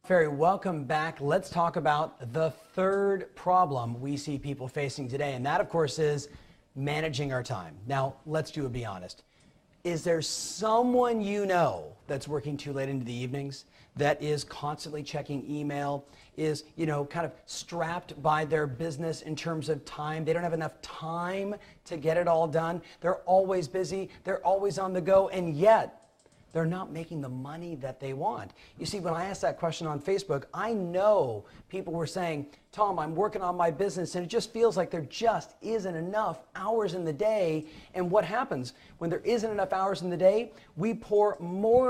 Ferry, welcome back. Let's talk about the third problem we see people facing today, and that, of course, is managing our time. Now, let's be honest. Is there someone you know that's working too late into the evenings, that is constantly checking email, is, kind of strapped by their business in terms of time? They don't have enough time to get it all done. They're always busy. They're always on the go, and yet they're not making the money that they want. You see, when I asked that question on Facebook, I know people were saying, Tom, I'm working on my business and it just feels like there just isn't enough hours in the day. And what happens when there isn't enough hours in the day? We pour more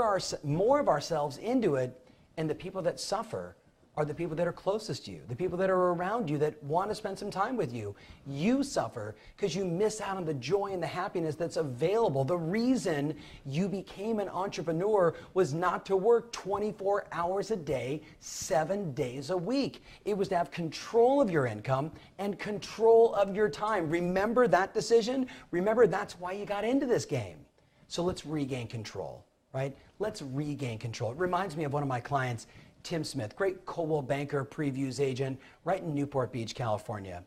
of ourselves into it, and the people that suffer are the people that are closest to you, the people that are around you that want to spend some time with you. You suffer because you miss out on the joy and the happiness that's available. The reason you became an entrepreneur was not to work 24 hours a day, 7 days a week. It was to have control of your income and control of your time. Remember that decision? Remember, that's why you got into this game. So let's regain control, right? Let's regain control. It reminds me of one of my clients, Tim Smith, great Coldwell Banker previews agent right in Newport Beach, California.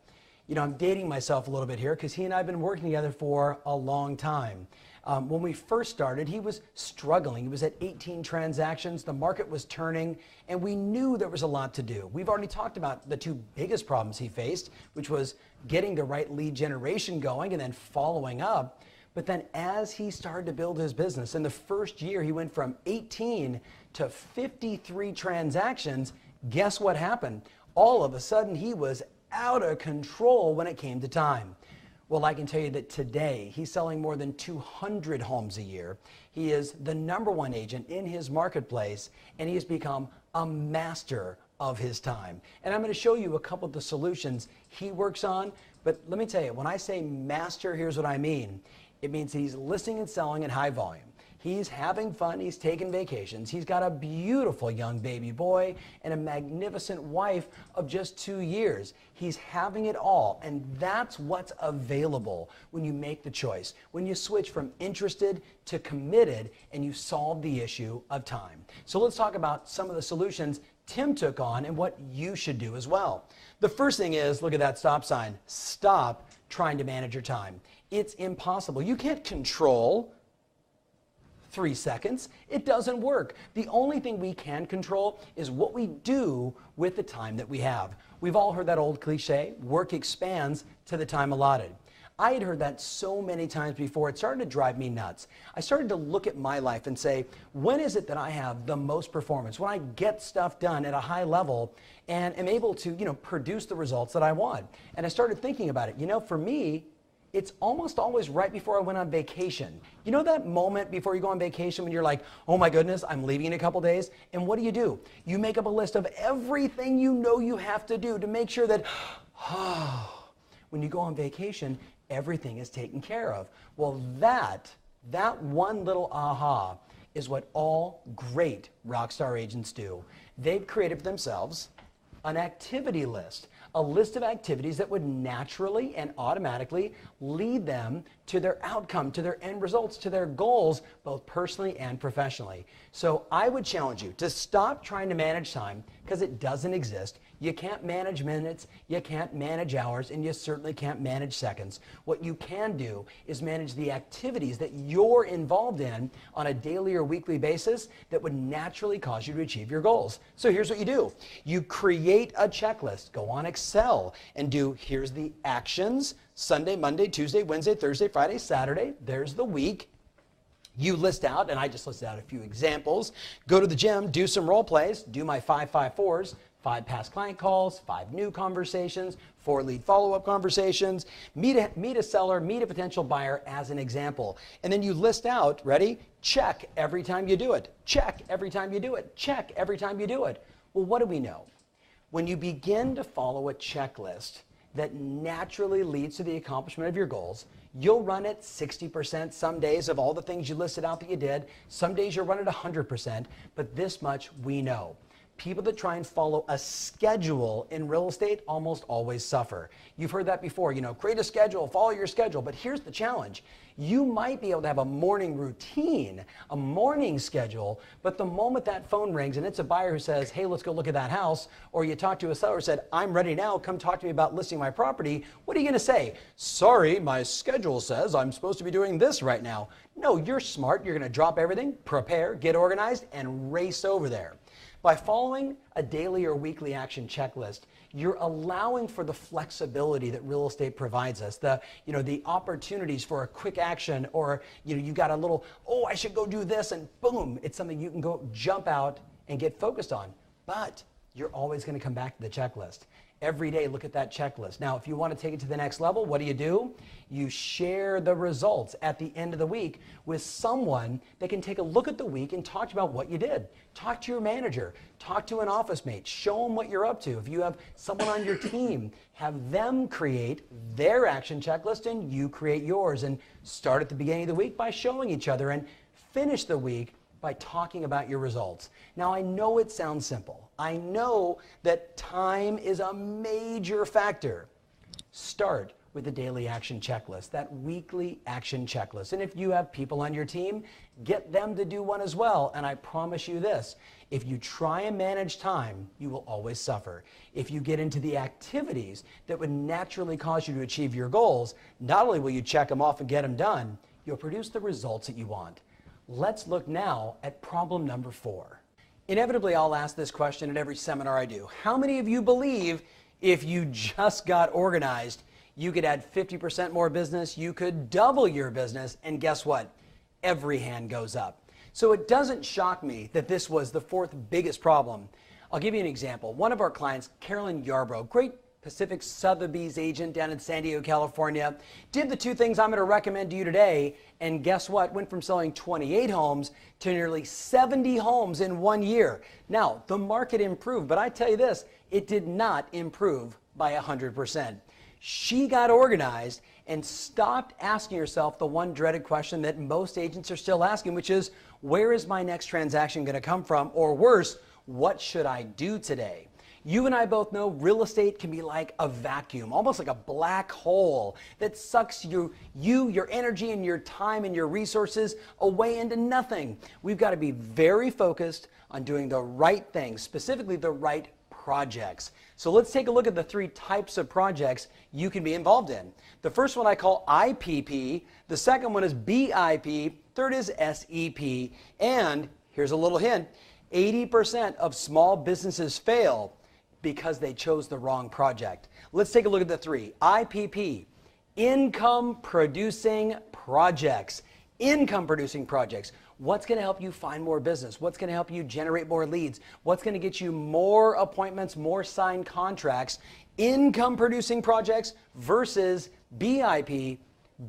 I'm dating myself a little bit here because he and I have been working together for a long time. When we first started, he was struggling. He was at 18 transactions. The market was turning, and we knew there was a lot to do. We've already talked about the two biggest problems he faced, which was getting the right lead generation going and then following up. But then as he started to build his business, in the first year, he went from 18 to 53 transactions. Guess what happened? All of a sudden, he was out of control when it came to time. Well, I can tell you that today, he's selling more than 200 homes a year. He is the #1 agent in his marketplace, and he has become a master of his time. And I'm going to show you a couple of the solutions he works on. But let me tell you, when I say master, here's what I mean. It means he's listing and selling at high volume. He's having fun, he's taking vacations, he's got a beautiful young baby boy and a magnificent wife of just 2 years. He's having it all, and that's what's available when you make the choice, when you switch from interested to committed and you solve the issue of time. So let's talk about some of the solutions Tim took on and what you should do as well. The first thing is, look at that stop sign. Stop trying to manage your time. It's impossible. You can't control 3 seconds. It doesn't work. The only thing we can control is what we do with the time that we have. We've all heard that old cliche, work expands to the time allotted. I had heard that so many times before, it started to drive me nuts. I started to look at my life and say, when is it that I have the most performance? When I get stuff done at a high level and am able to, produce the results that I want. And I started thinking about it. For me, it's almost always right before I went on vacation. You know that moment before you go on vacation when you're like, oh my goodness, I'm leaving in a couple days? And what do? You make up a list of everything you know you have to do to make sure that, when you go on vacation, everything is taken care of. Well, that one little aha is what all great rockstar agents do. They've created for themselves an activity list, a list of activities that would naturally and automatically lead them to their outcome, to their end results, to their goals, both personally and professionally. So I would challenge you to stop trying to manage time because it doesn't exist. You can't manage minutes, you can't manage hours, and you certainly can't manage seconds. What you can do is manage the activities that you're involved in on a daily or weekly basis that would naturally cause you to achieve your goals. So here's what you do. You create a checklist. Go on Excel and do, here's the actions, Sunday, Monday, Tuesday, Wednesday, Thursday, Friday, Saturday. There's the week. You list out, and I just listed out a few examples. Go to the gym, do some role plays, do my 5-5-4s, 5 past client calls, 5 new conversations, 4 lead follow-up conversations, meet a seller, meet a potential buyer as an example. And then you list out, ready? Check every time you do it. Check every time you do it. Check every time you do it. Well, what do we know? When you begin to follow a checklist that naturally leads to the accomplishment of your goals, you'll run at 60% some days of all the things you listed out that you did. Some days you'll run at 100%, but this much we know. people that try and follow a schedule in real estate almost always suffer. You've heard that before, create a schedule, follow your schedule. But here's the challenge. You might be able to have a morning routine, a morning schedule, but the moment that phone rings and it's a buyer who says, hey, let's go look at that house, or you talk to a seller who said, I'm ready now, come talk to me about listing my property, what are you going to say? Sorry, my schedule says I'm supposed to be doing this right now. No, you're smart. You're going to drop everything, prepare, get organized, and race over there. By following a daily or weekly action checklist, you're allowing for the flexibility that real estate provides us, the opportunities for a quick action, or you got a little, oh, I should go do this, and boom, it's something you can go jump out and get focused on. But you're always going to come back to the checklist. Every day, look at that checklist. Now, if you want to take it to the next level, what do? You share the results at the end of the week with someone that can take a look at the week and talk about what you did. Talk to your manager, talk to an office mate, show them what you're up to. If you have someone on your team, have them create their action checklist and you create yours, and start at the beginning of the week by showing each other and finish the week by talking about your results. Now, I know it sounds simple. I know that time is a major factor. Start with the daily action checklist, that weekly action checklist. And if you have people on your team, get them to do one as well. And I promise you this, if you try and manage time, you will always suffer. If you get into the activities that would naturally cause you to achieve your goals, not only will you check them off and get them done, you'll produce the results that you want. Let's look now at problem number 4. Inevitably, I'll ask this question at every seminar I do. How many of you believe if you just got organized, you could add 50% more business, you could double your business, and guess what? Every hand goes up. So it doesn't shock me that this was the 4th biggest problem. I'll give you an example. One of our clients, Carolyn Yarbrough, great Pacific Sotheby's agent down in San Diego, California, did the 2 things I'm going to recommend to you today, and guess what? Went from selling 28 homes to nearly 70 homes in 1 year. Now, the market improved, but I tell you this, it did not improve by 100%. She got organized and stopped asking herself the one dreaded question that most agents are still asking, which is, where is my next transaction going to come from? Or worse, what should I do today? You and I both know real estate can be like a vacuum, almost like a black hole that sucks your energy and your time and your resources away into nothing. We've got to be very focused on doing the right things, specifically the right projects. So let's take a look at the 3 types of projects you can be involved in. The first one I call IPP, the second one is BIP, third is SEP, and here's a little hint, 80% of small businesses fail because they chose the wrong project. Let's take a look at the 3. IPP, income producing projects. Income producing projects. What's going to help you find more business? What's going to help you generate more leads? What's going to get you more appointments, more signed contracts? Income producing projects versus BIP,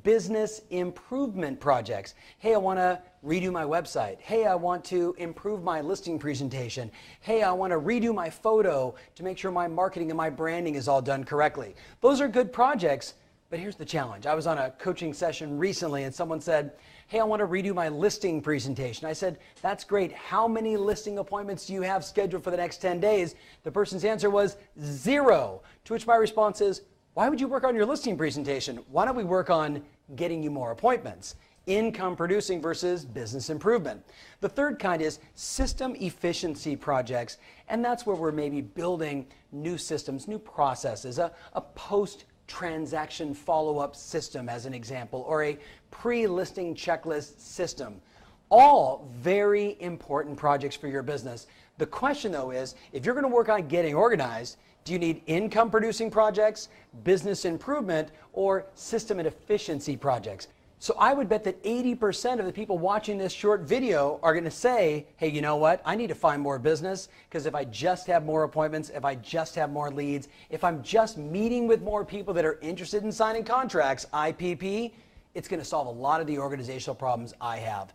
business improvement projects. Hey, I want to redo my website. Hey, I want to improve my listing presentation. Hey, I want to redo my photo to make sure my marketing and my branding is all done correctly. Those are good projects, but here's the challenge. I was on a coaching session recently and someone said, hey, I want to redo my listing presentation. I said, that's great. How many listing appointments do you have scheduled for the next 10 days? The person's answer was 0, to which my response is, why would you work on your listing presentation? Why don't we work on getting you more appointments? Income producing versus business improvement. The third kind is system efficiency projects, and that's where we're maybe building new systems, new processes, a post-transaction follow-up system as an example, or a pre-listing checklist system. All very important projects for your business. The question though is, if you're going to work on getting organized, do you need income producing projects, business improvement, or system and efficiency projects? So I would bet that 80% of the people watching this short video are going to say, hey, you know what? I need to find more business, because if I just have more appointments, if I just have more leads, if I'm just meeting with more people that are interested in signing contracts, IPP, it's going to solve a lot of the organizational problems I have.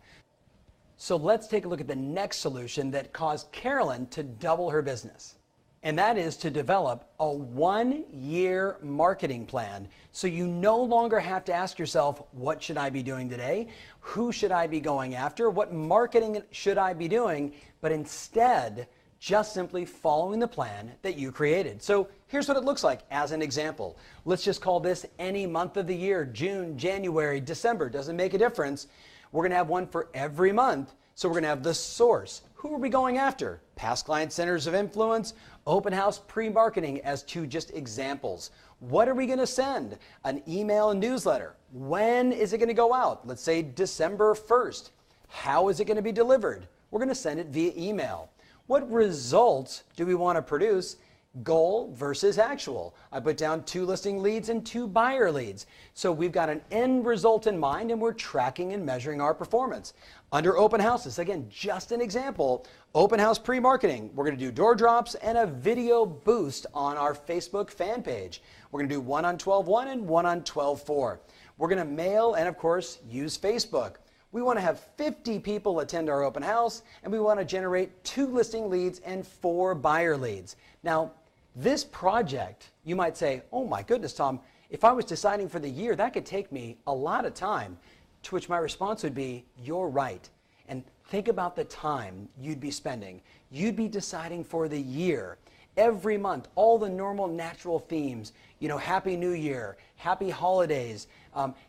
So let's take a look at the next solution that caused Carolyn to double her business. And that is to develop a 1-year marketing plan, so you no longer have to ask yourself, what should I be doing today? Who should I be going after? What marketing should I be doing? But instead, just simply following the plan that you created. So here's what it looks like as an example. Let's just call this any month of the year, June, January, December, doesn't make a difference. We're going to have one for every month. So we're going to have the source. Who are we going after? Past client centers of influence, open house pre-marketing as two just examples. What are we going to send? An email and newsletter. When is it going to go out? Let's say December 1st. How is it going to be delivered? We're going to send it via email. What results do we want to produce? Goal versus actual. I put down 2 listing leads and 2 buyer leads. So we've got an end result in mind and we're tracking and measuring our performance. Under open houses, again, just an example, open house pre-marketing. We're going to do door drops and a video boost on our Facebook fan page. We're going to do one on 12/1 and one on 12/4. We're going to mail and, of course, use Facebook. We want to have 50 people attend our open house, and we want to generate 2 listing leads and 4 buyer leads. Now, this project, you might say, oh my goodness, Tom, if I was deciding for the year, that could take me a lot of time. To which my response would be, you're right. And think about the time you'd be spending. You'd be deciding for the year. Every month, all the normal natural themes, Happy New Year, Happy Holidays,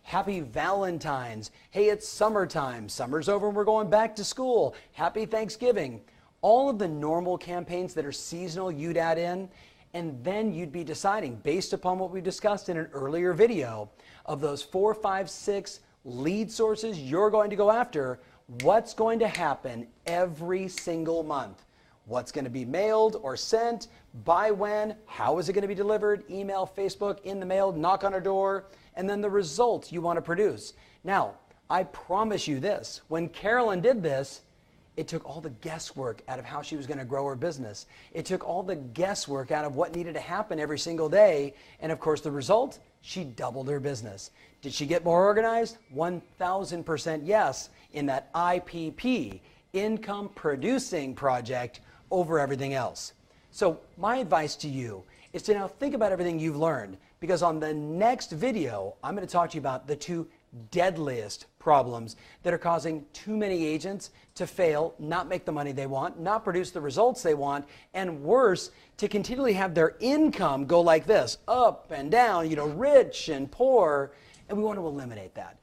Happy Valentine's, hey, it's summertime, summer's over and we're going back to school, Happy Thanksgiving. All of the normal campaigns that are seasonal you'd add in, and then you'd be deciding, based upon what we discussed in an earlier video, of those 4, 5, 6 lead sources you're going to go after, what's going to happen every single month. What's going to be mailed or sent, by when, how is it going to be delivered, email, Facebook, in the mail, knock on a door, and then the results you want to produce. Now, I promise you this, when Carolyn did this, it took all the guesswork out of how she was going to grow her business. It took all the guesswork out of what needed to happen every single day. And of course, the result, she doubled her business. Did she get more organized? 1000% yes, in that IPP, income producing project, over everything else. So my advice to you is to now think about everything you've learned, because on the next video, I'm going to talk to you about the 2 deadliest problems that are causing too many agents to fail, not make the money they want, not produce the results they want, and worse, to continually have their income go like this, up and down, rich and poor, and we want to eliminate that.